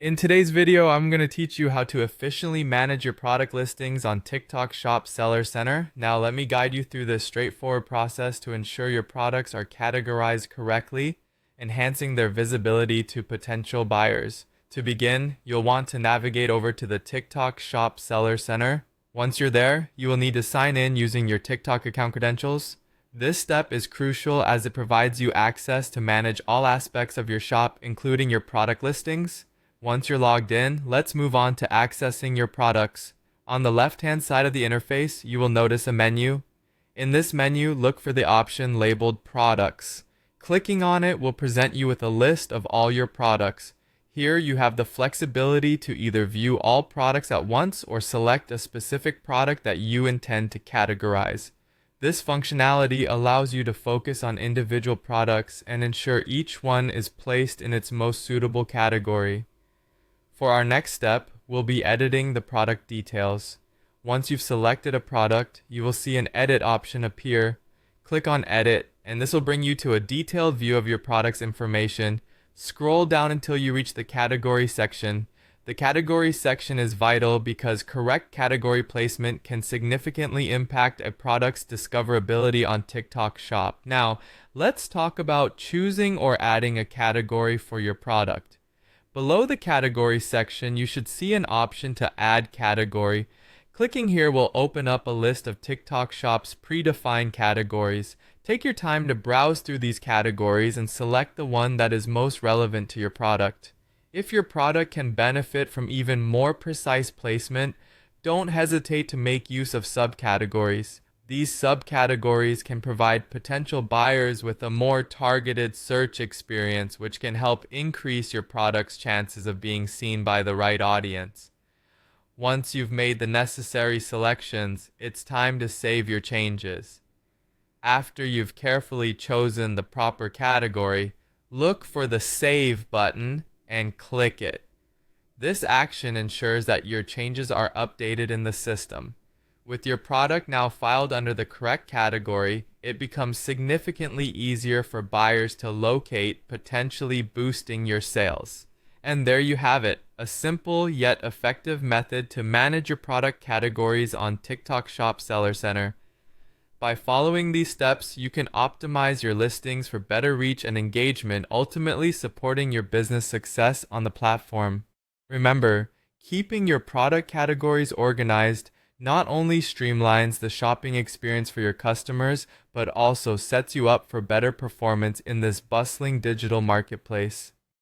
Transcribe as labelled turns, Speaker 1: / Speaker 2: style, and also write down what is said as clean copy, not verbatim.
Speaker 1: In today's video, I'm going to teach you how to efficiently manage your product listings on TikTok Shop Seller Center. Now, let me guide you through this straightforward process to ensure your products are categorized correctly, enhancing their visibility to potential buyers. To begin, you'll want to navigate over to the TikTok Shop Seller Center. Once you're there, you will need to sign in using your TikTok account credentials. This step is crucial as it provides you access to manage all aspects of your shop, including your product listings. Once you're logged in, let's move on to accessing your products. On the left-hand side of the interface, you will notice a menu. In this menu, look for the option labeled Products. Clicking on it will present you with a list of all your products. Here you have the flexibility to either view all products at once or select a specific product that you intend to categorize. This functionality allows you to focus on individual products and ensure each one is placed in its most suitable category. For our next step, we'll be editing the product details. Once you've selected a product, you will see an edit option appear. Click on Edit, and this will bring you to a detailed view of your product's information. Scroll down until you reach the category section. The category section is vital because correct category placement can significantly impact a product's discoverability on TikTok Shop. Now, let's talk about choosing or adding a category for your product. Below the category section, you should see an option to add category. Clicking here will open up a list of TikTok Shop's predefined categories. Take your time to browse through these categories and select the one that is most relevant to your product. If your product can benefit from even more precise placement, don't hesitate to make use of subcategories. These subcategories can provide potential buyers with a more targeted search experience, which can help increase your product's chances of being seen by the right audience. Once you've made the necessary selections, it's time to save your changes. After you've carefully chosen the proper category, look for the Save button and click it. This action ensures that your changes are updated in the system. With your product now filed under the correct category, it becomes significantly easier for buyers to locate, potentially boosting your sales. And there you have it, a simple yet effective method to manage your product categories on TikTok Shop Seller Center. By following these steps, you can optimize your listings for better reach and engagement, ultimately supporting your business success on the platform. Remember, keeping your product categories organized not only streamlines the shopping experience for your customers, but also sets you up for better performance in this bustling digital marketplace.